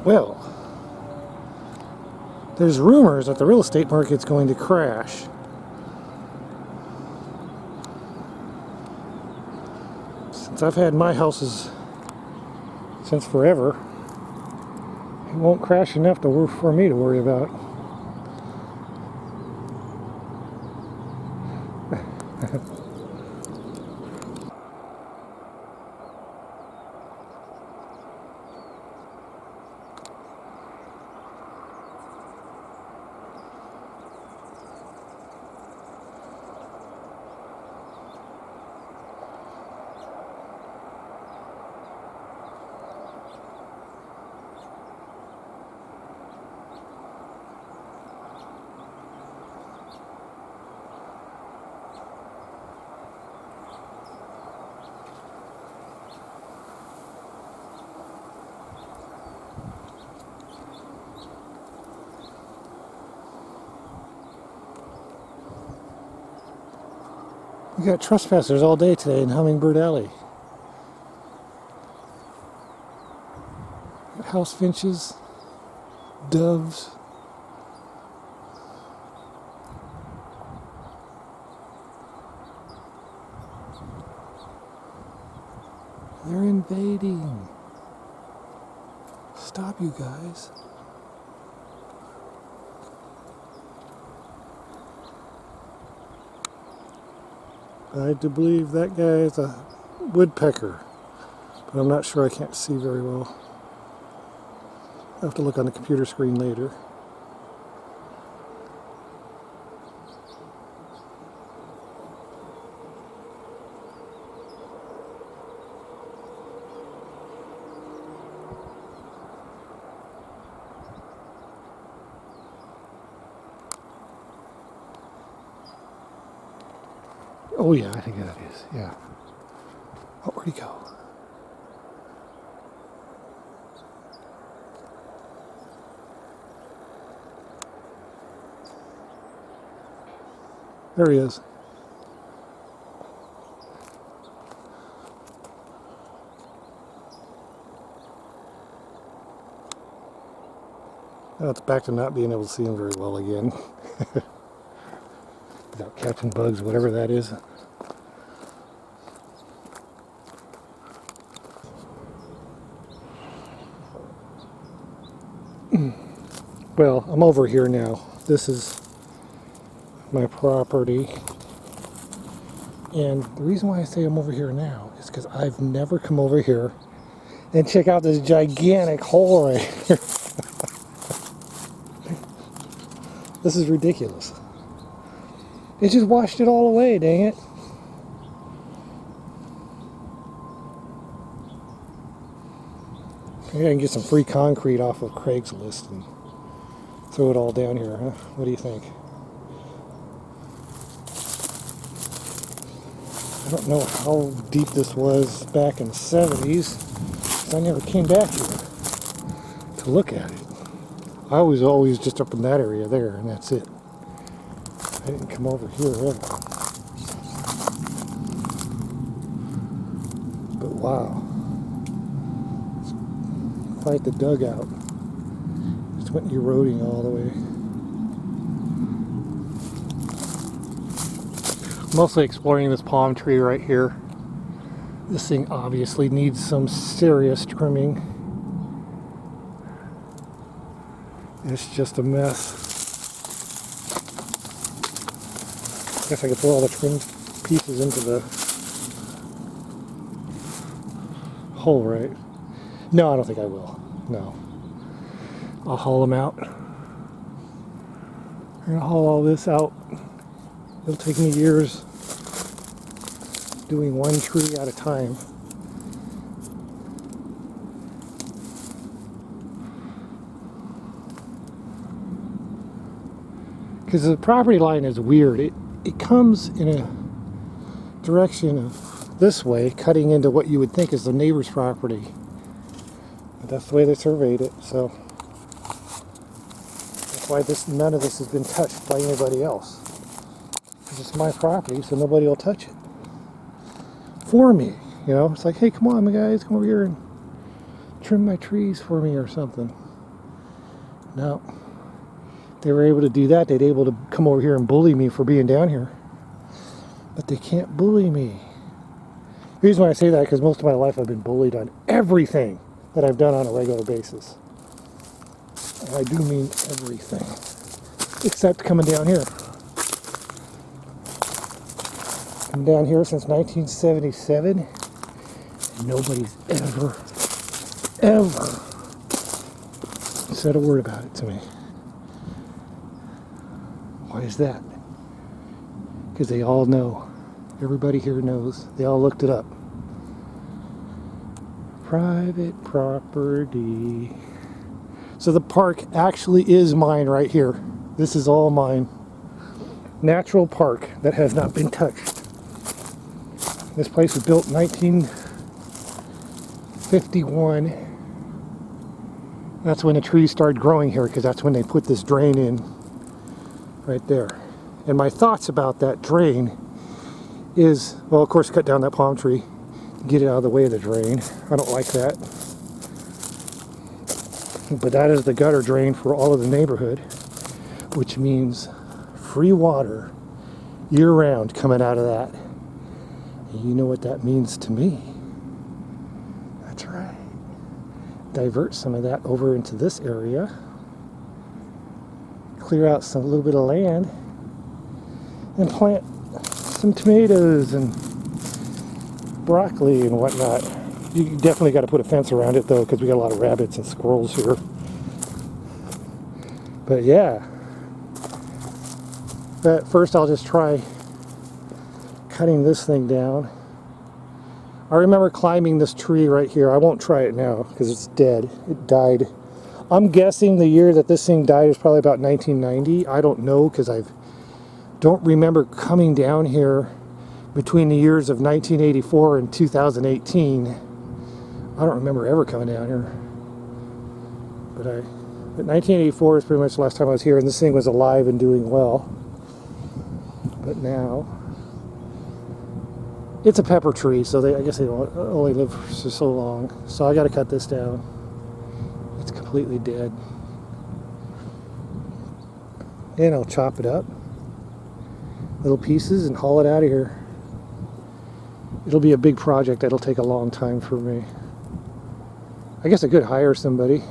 Well, there's rumors that the real estate market's going to crash. Since I've had my houses since forever, it won't crash enough for me to worry about. We got trespassers all day today in Hummingbird Alley. House finches, doves. They're invading. Stop, you guys. I do believe that guy is a woodpecker, but I'm not sure. I can't see very well. I'll have to look on the computer screen later. Oh yeah, I think that is, yeah. Oh, where'd he go? There he is. Now it's back to not being able to see him very well again. Without catching bugs, whatever that is. Well, I'm over here now. This is my property. And the reason why I say I'm over here now is because I've never come over here and check out this gigantic hole right here. This is ridiculous. It just washed it all away, dang it. Maybe I can get some free concrete off of Craigslist and throw it all down here, huh? What do you think? I don't know how deep this was back in the 70s, because I never came back here to look at it. I was always just up in that area there, and that's it. I didn't come over here ever. But wow. It's quite the dugout. Just went eroding all the way. Mostly exploring this palm tree right here. This thing obviously needs some serious trimming. It's just a mess. Guess I could throw all the trimmed pieces into the hole, right? No, I don't think I will. No. I'll haul them out. I'm gonna haul all this out. It'll take me years doing one tree at a time. Because the property line is weird. It comes in a direction of this way, cutting into what you would think is the neighbor's property. But that's the way they surveyed it, so that's why none of this has been touched by anybody else. Because it's my property, so nobody will touch it for me. You know, it's like, hey, come on, guys, come over here and trim my trees for me or something. No. They were able to do that. They'd able to come over here and bully me for being down here. But they can't bully me. The reason why I say that, because most of my life I've been bullied on everything that I've done on a regular basis. And I do mean everything. Except coming down here. I'm down here since 1977. And nobody's ever said a word about it to me. Why is that? Because they all know. Everybody here knows. They all looked it up. Private property. So the park actually is mine right here. This is all mine. Natural park that has not been touched. This place was built in 1951. That's when the trees started growing here, because that's when they put this drain in right there. And my thoughts about that drain is, well, of course, cut down that palm tree, get it out of the way of the drain. I don't like that. But that is the gutter drain for all of the neighborhood, which means free water year-round coming out of that. And you know what that means to me? That's right. Divert some of that over into this area. Clear out a little bit of land. And plant some tomatoes and broccoli and whatnot. You definitely got to put a fence around it, though, because we got a lot of rabbits and squirrels here. But yeah. But first I'll just try cutting this thing down. I remember climbing this tree right here. I won't try it now because it's dead. It died. I'm guessing the year that this thing died is probably about 1990. I don't know, because I don't remember coming down here between the years of 1984 and 2018. I don't remember ever coming down here. But 1984 is pretty much the last time I was here, and this thing was alive and doing well. But now it's a pepper tree, so I guess they don't only live for so long. So I got to cut this down. It's completely dead. And I'll chop it up, little pieces, and haul it out of here. It'll be a big project. That'll take a long time for me. I guess I could hire somebody.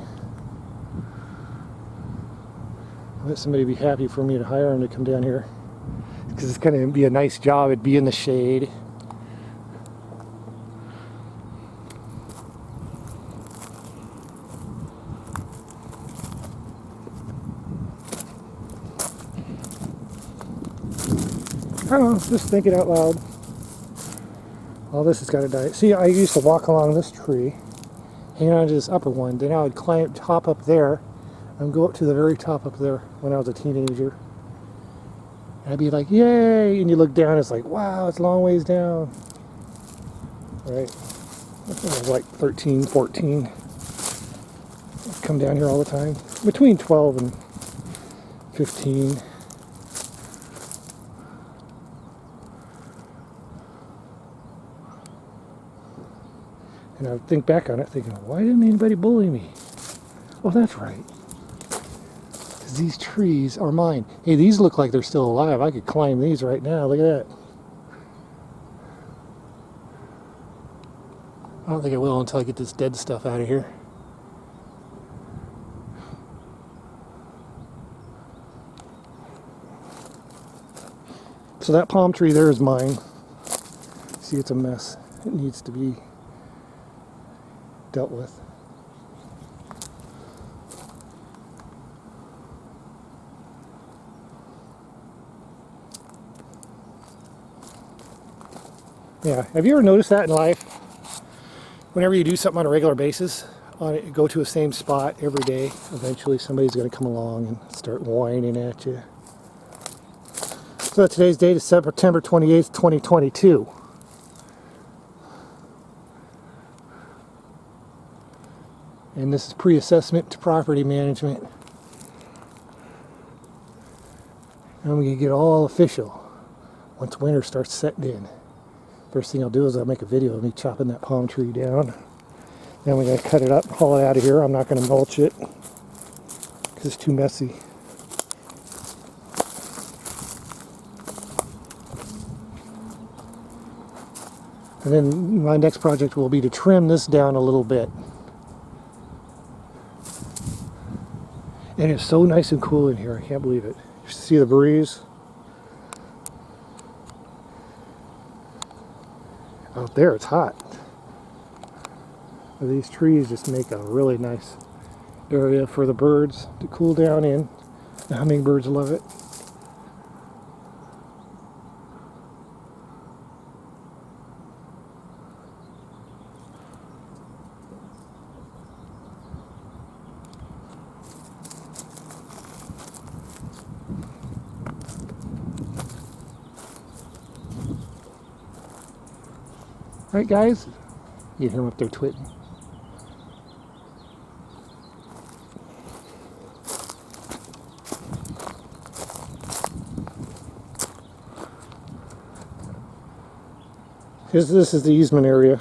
Let somebody be happy for me to hire them to come down here, because it's going to be a nice job. It'd be in the shade. I don't know, just thinking out loud. All this has got to die. See, I used to walk along this tree, hang on to this upper one. Then I would climb, hop up there, and go up to the very top up there when I was a teenager. And I'd be like, yay! And you look down, it's like, wow, it's a long ways down. Right? I think I was like 13, 14. I'd come down here all the time. Between 12 and 15. And I would think back on it thinking, why didn't anybody bully me? Oh, that's right. Because these trees are mine. Hey, these look like they're still alive. I could climb these right now. Look at that. I don't think I will until I get this dead stuff out of here. So that palm tree there is mine. See, it's a mess. It needs to be dealt with. Yeah, have you ever noticed that in life? Whenever you do something on a regular basis, go to the same spot every day, eventually somebody's going to come along and start whining at you. So today's date is September 28th, 2022. And this is pre-assessment to property management. I'm going to get all official once winter starts setting in. First thing I'll do is I'll make a video of me chopping that palm tree down. Then we got to cut it up, haul it out of here. I'm not going to mulch it, because it's too messy. And then my next project will be to trim this down a little bit. And it's so nice and cool in here, I can't believe it. You see the breeze? Out there it's hot. These trees just make a really nice area for the birds to cool down in. The hummingbirds love it. Right, guys? You hear them up there twitting. This is the easement area.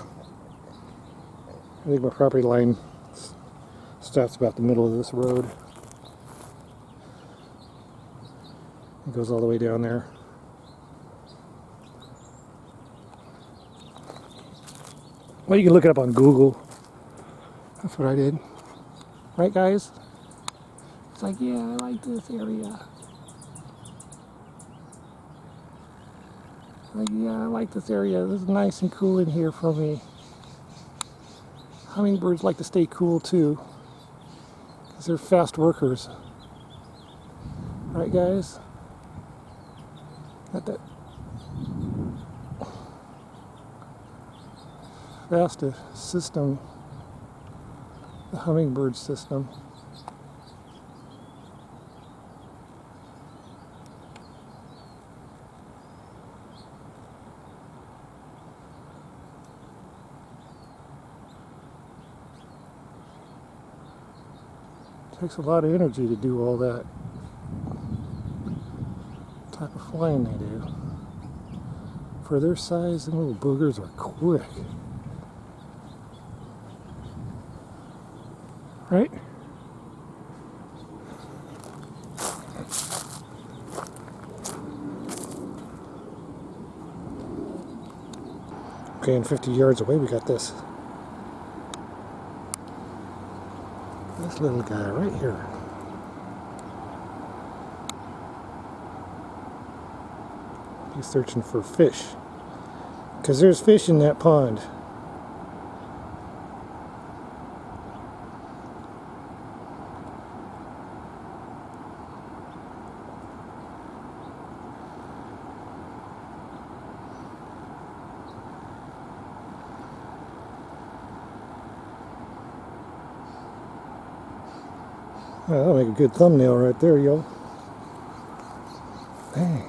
I think my property line stops about the middle of this road. It goes all the way down there. Well, you can look it up on Google. That's what I did. Right, guys? It's like, yeah, I like this area. Like, yeah, I like this area. This is nice and cool in here for me. Hummingbirds like to stay cool too, because they're fast workers. Right, guys? Not that fast a system, the hummingbird system. Takes a lot of energy to do all that type of flying they do. For their size, the little boogers are quick. Right? Okay, and 50 yards away we got this. This little guy right here. He's searching for fish. Because there's fish in that pond. Well, that'll make a good thumbnail right there, yo. Dang.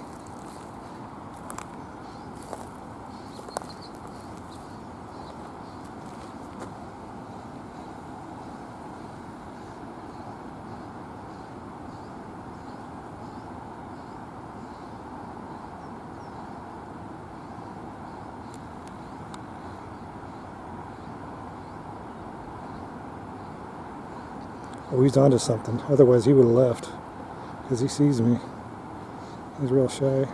Oh, he's onto something. Otherwise he would have left. Because he sees me. He's real shy.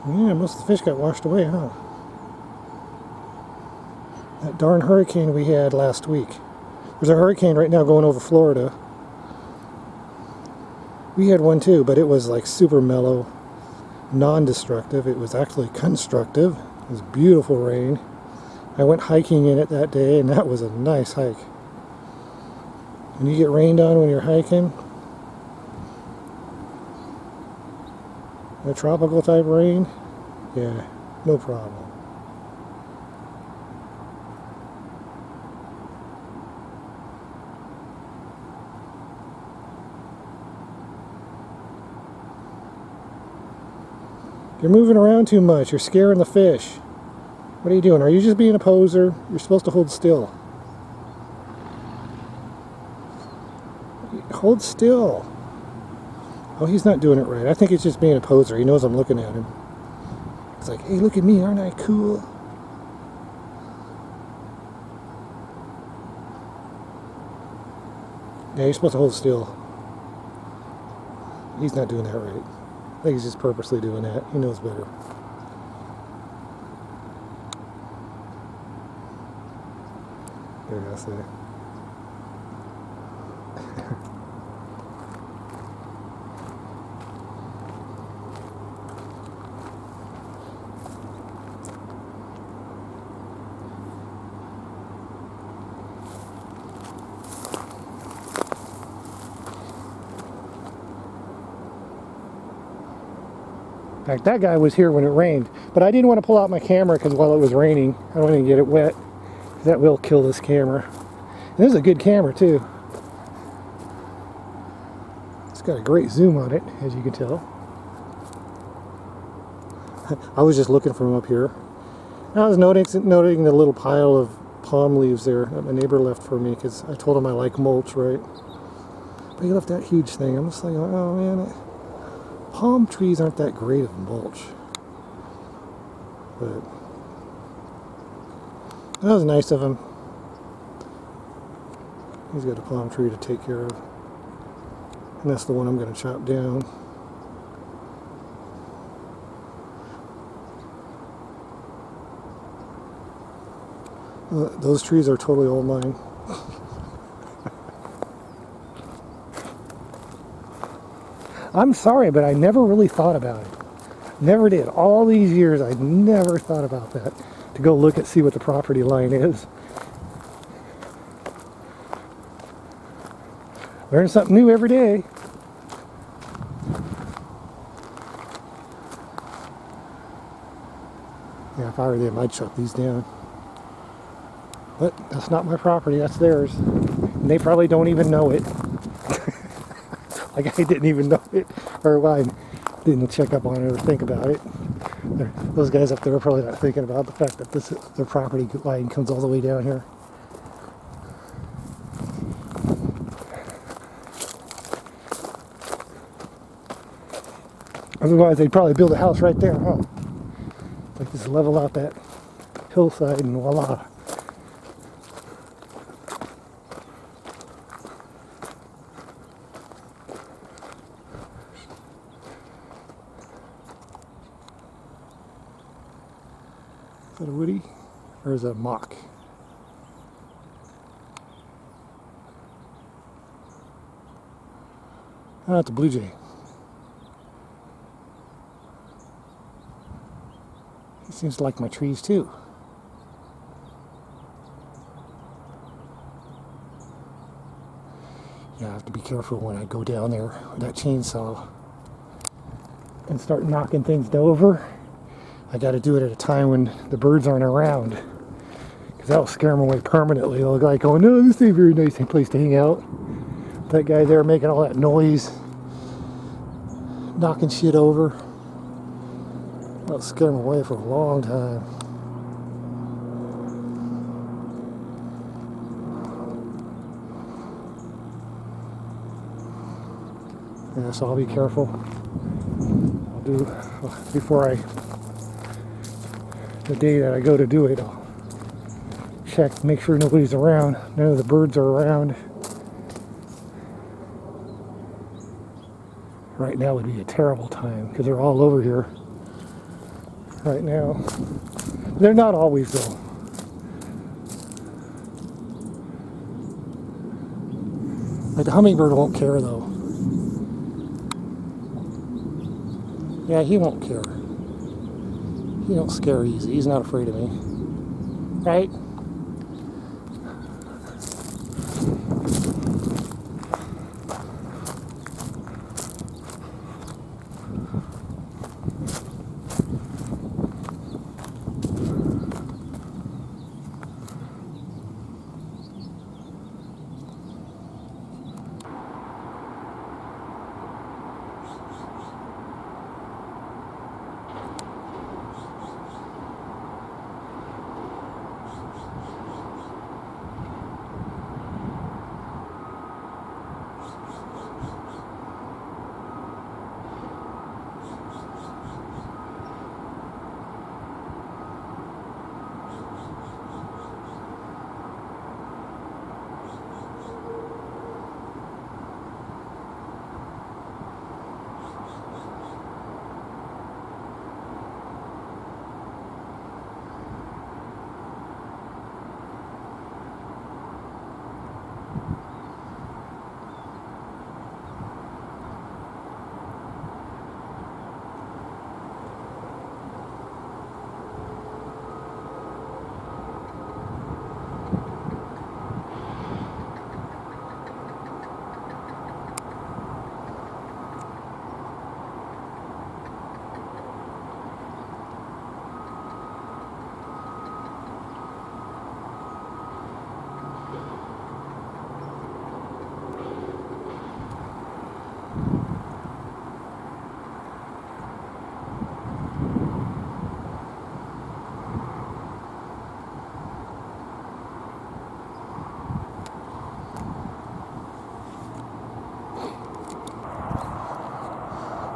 Yeah, most of the fish got washed away, huh? That darn hurricane we had last week. There's a hurricane right now going over Florida. We had one too, but it was like super mellow, non-destructive. It was actually constructive. It was beautiful rain. I went hiking in it that day, and that was a nice hike. When you get rained on when you're hiking, a tropical type rain, yeah, no problem. You're moving around too much. You're scaring the fish. What are you doing? Are you just being a poser? You're supposed to hold still. Hold still. Oh, he's not doing it right. I think he's just being a poser. He knows I'm looking at him. It's like, hey, look at me. Aren't I cool? Yeah, you're supposed to hold still. He's not doing that right. I think he's just purposely doing that. He knows better. There you go, see. In fact, that guy was here when it rained, but I didn't want to pull out my camera because while it was raining, I don't want to get it wet. That will kill this camera. And this is a good camera too. It's got a great zoom on it, as you can tell. I was just looking from up here. I was noting the little pile of palm leaves there that my neighbor left for me because I told him I like mulch, right? But he left that huge thing. I'm just like, oh man, palm trees aren't that great of mulch. But that was nice of him. He's got a palm tree to take care of. And that's the one I'm going to chop down. Those trees are totally all mine. I'm sorry, but I never really thought about it. Never did. All these years, I never thought about that. To go look and see what the property line is. Learn something new every day. Yeah, if I were them, I'd chop these down. But that's not my property, that's theirs. And they probably don't even know it. Like I didn't even know it. Or well, I didn't check up on it or think about it. Those guys up there are probably not thinking about the fact that their property line comes all the way down here. Otherwise, they'd probably build a house right there, huh? Like just level out that hillside and voila. Is that a woody or is that a mock? Ah, it's a blue jay. He seems to like my trees too. Yeah, I have to be careful when I go down there with that chainsaw and start knocking things over. I got to do it at a time when the birds aren't around, because that'll scare them away permanently. They'll like going, no, this ain't a very nice place to hang out. That guy there making all that noise, knocking shit over. That'll scare them away for a long time. Yeah, so I'll be careful. I'll do before the day that I go to do it, I'll check, make sure nobody's around, none of the birds are around. Right now would be a terrible time because they're all over here right now. They're not always though. Like the hummingbird won't care though. Yeah, he won't care. He don't scare easy. He's not afraid of me. Right?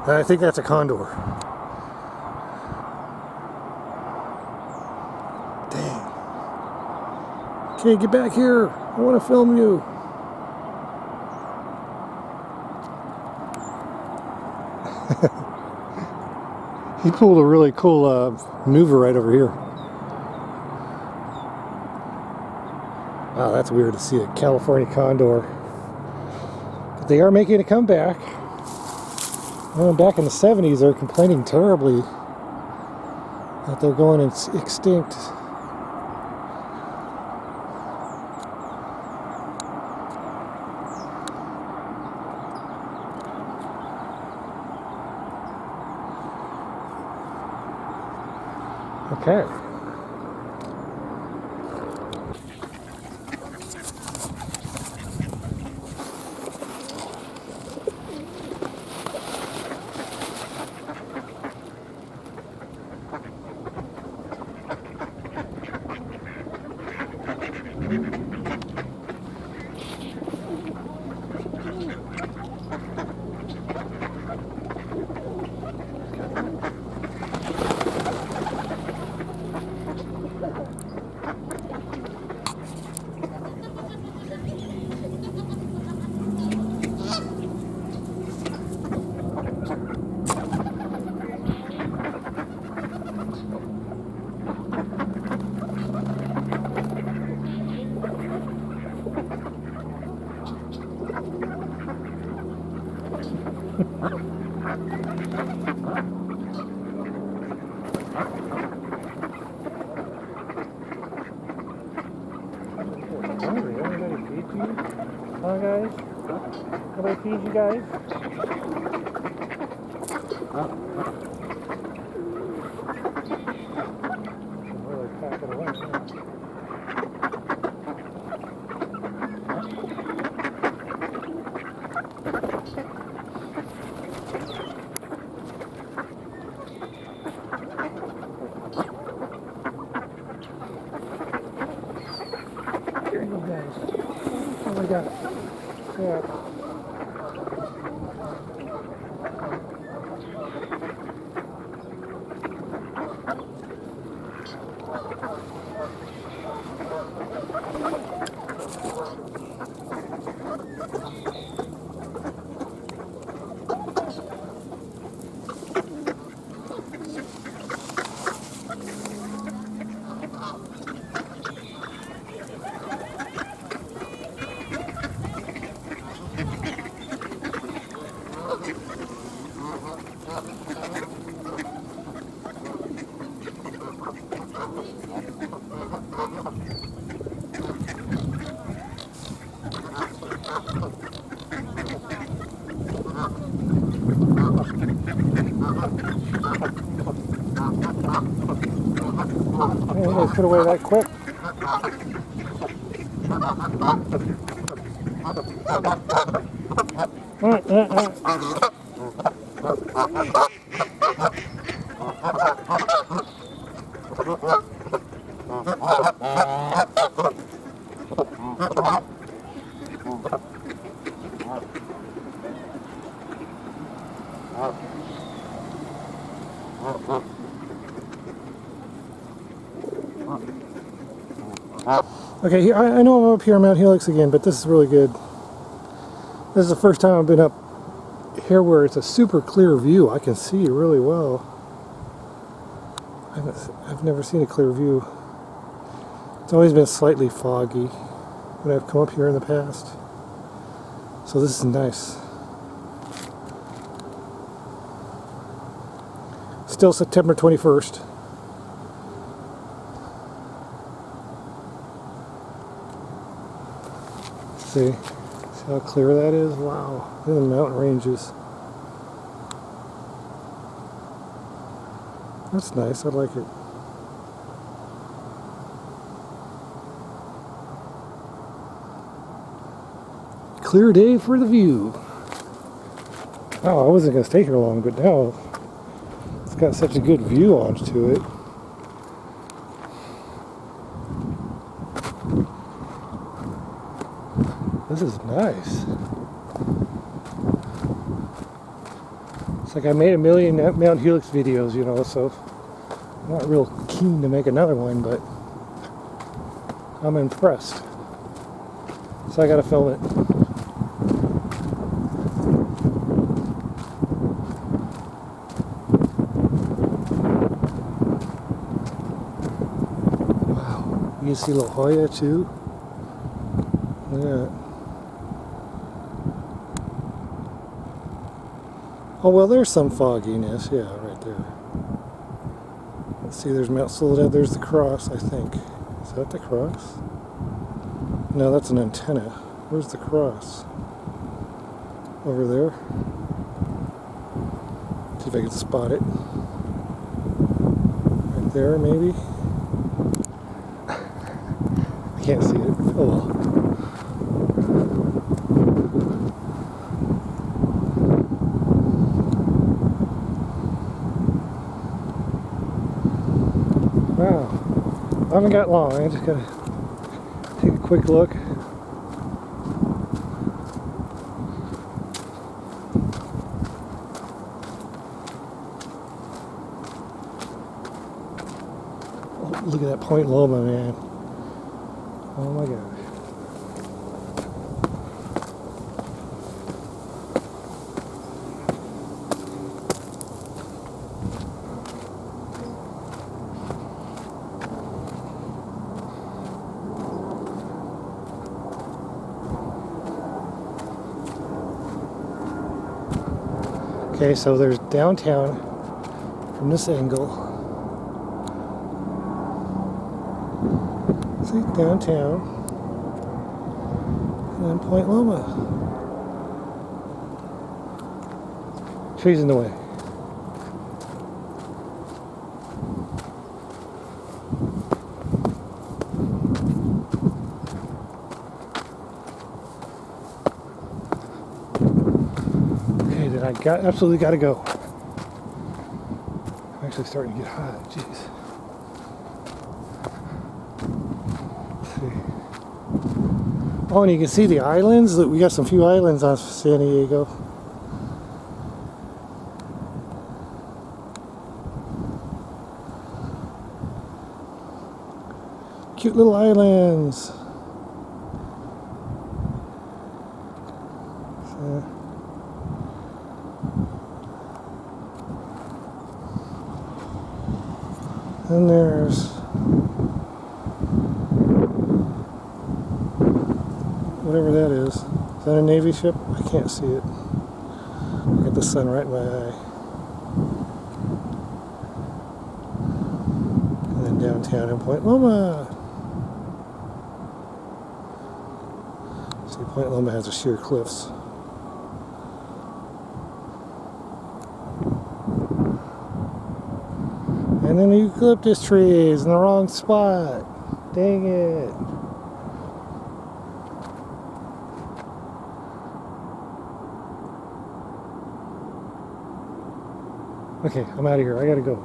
I think that's a condor. Dang. Okay, get back here. I want to film you. He pulled a really cool maneuver right over here. Wow, that's weird to see a California condor. But they are making a comeback. Back in the 70s, they were complaining terribly that they're going extinct. Okay. Huh, guys? Can I feed you guys? Really pack it away. Here you go, guys. Oh my God. Yeah. Man, you guys put away that quick. Okay, here, I know I'm up here on Mount Helix again, but this is really good. This is the first time I've been up here where it's a super clear view. I can see really well. I've never seen a clear view. It's always been slightly foggy when I've come up here in the past. So this is nice. Still September 21st. See how clear that is? Wow, in the mountain ranges. That's nice, I like it. Clear day for the view. Oh, I wasn't going to stay here long, but now it's got such a good view onto it. This is nice. It's like I made a million Mount Helix videos, you know, so I'm not real keen to make another one, but I'm impressed. So I gotta film it. Wow, you can see La Jolla too. Look at that. Oh, well, there's some fogginess, yeah, right there. Let's see, there's Mount Soledad, there's the cross, I think. Is that the cross? No, that's an antenna. Where's the cross? Over there. See if I can spot it. Right there, maybe. I can't see it. Oh well. Wow. I haven't got long. I just gotta take a quick look. Oh, look at that Point Loma, man. Oh my gosh. Okay, so there's downtown from this angle. See, downtown. And then Point Loma. Trees in the way. Okay, then I absolutely got to go. I'm actually starting to get hot. Jeez. Let's see. Oh, and you can see the islands. We got some few islands on San Diego. Cute little islands. And there's whatever that is. Is that a Navy ship? I can't see it. I got the sun right in my eye. And then downtown in Point Loma. See, Point Loma has the sheer cliffs. And then the eucalyptus trees in the wrong spot. Dang it. Okay, I'm out of here. I gotta go.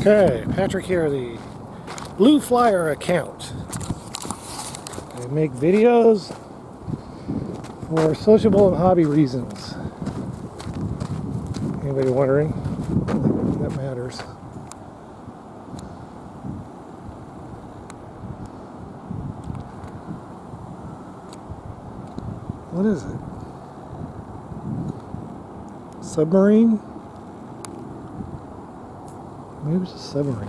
Okay, Patrick here, the Blue Flyer account. I make videos for sociable and hobby reasons. Anybody wondering? That matters. What is it? Submarine? Maybe it's a submarine.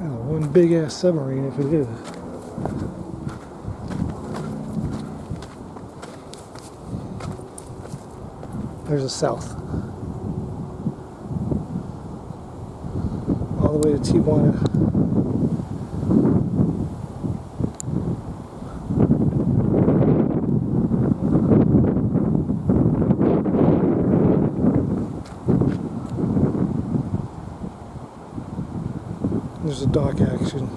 Oh, one big ass submarine if it is. There's a south. All the way to Tijuana. There's a dock action.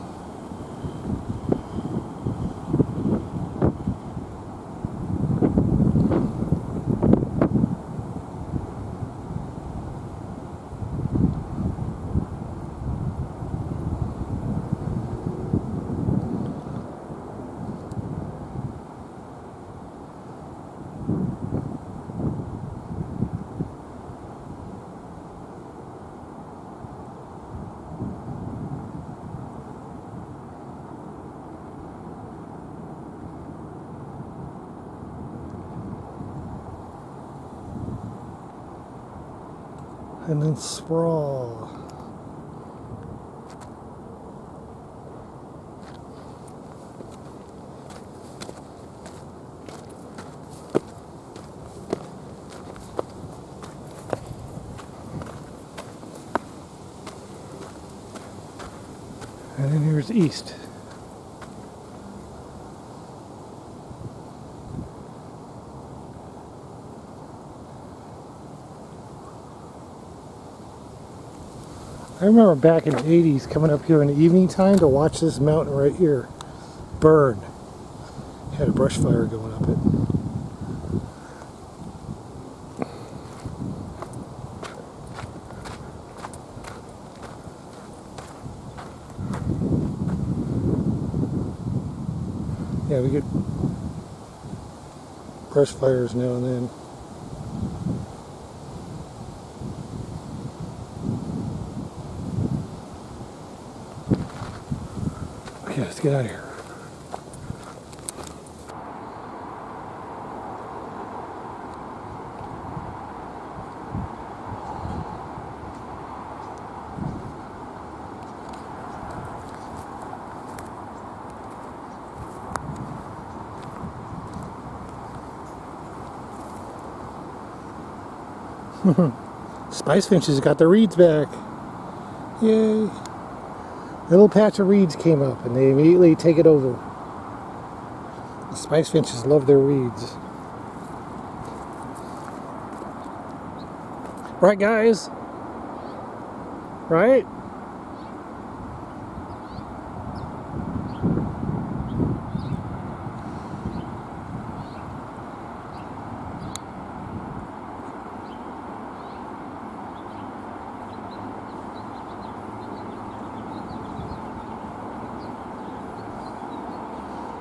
And then sprawl. And then here's east. I remember back in the 80s coming up here in the evening time to watch this mountain right here burn. Had a brush fire going up it. Yeah, we get brush fires now and then. Okay, let's get out of here. Spice finches got their reeds back. Yay. A little patch of reeds came up and they immediately take it over. The spice finches love their reeds. Right, guys? Right?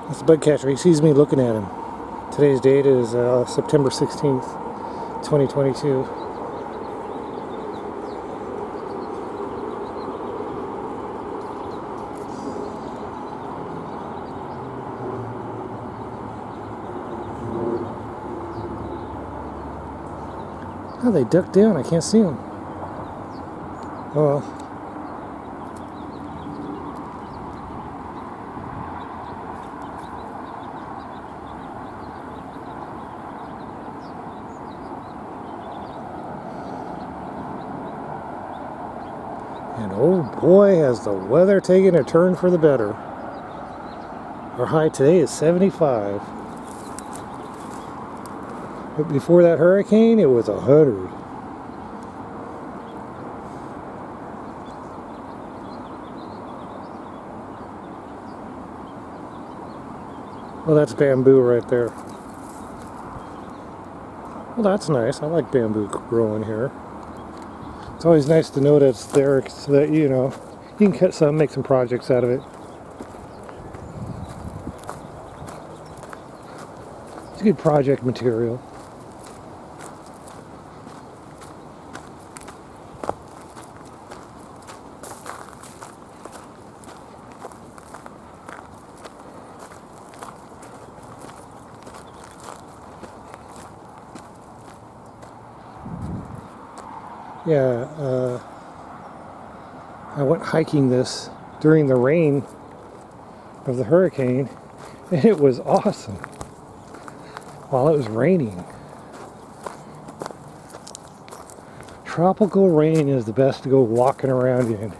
That's a bug catcher. He sees me looking at him. Today's date is September 16th, 2022. Oh, they ducked down. I can't see them. Oh well. And oh boy, has the weather taken a turn for the better. Our high today is 75. But before that hurricane, it was 100. Well, that's bamboo right there. Well, that's nice. I like bamboo growing here. It's always nice to know that it's there so that, you know, you can cut some, make some projects out of it. It's good project material. Yeah, I went hiking this during the rain of the hurricane, and it was awesome while it was raining. Tropical rain is the best to go walking around in.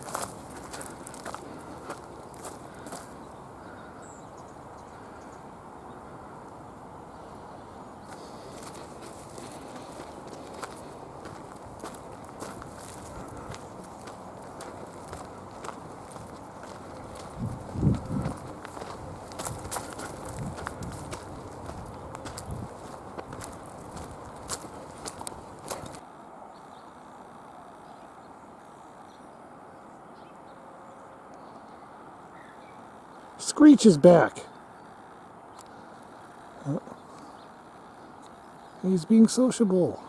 Screech is back. He's being sociable.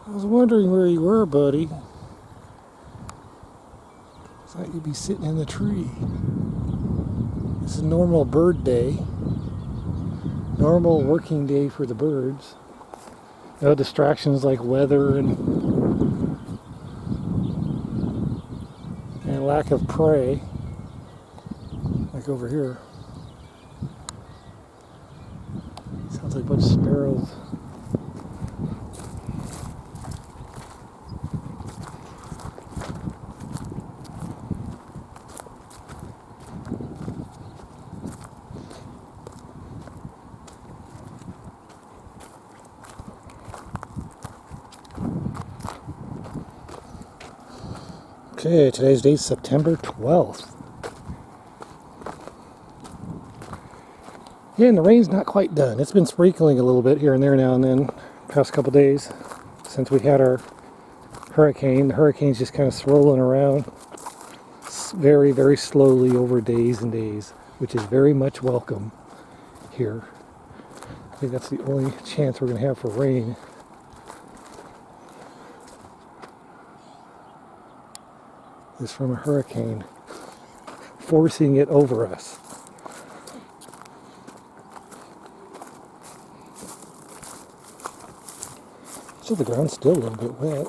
I was wondering where you were, buddy. Thought you'd be sitting in the tree. This is a normal bird day. Normal working day for the birds. No distractions like weather and lack of prey. Like over here. Sounds like a bunch of sparrows. Okay, today's date is September 12th. Yeah, and the rain's not quite done. It's been sprinkling a little bit here and there now and then, past couple days, since we had our hurricane. The hurricane's just kind of swirling around very, very slowly over days and days, which is very much welcome here. I think that's the only chance we're going to have for rain. Is from a hurricane forcing it over us. So the ground's still a little bit wet.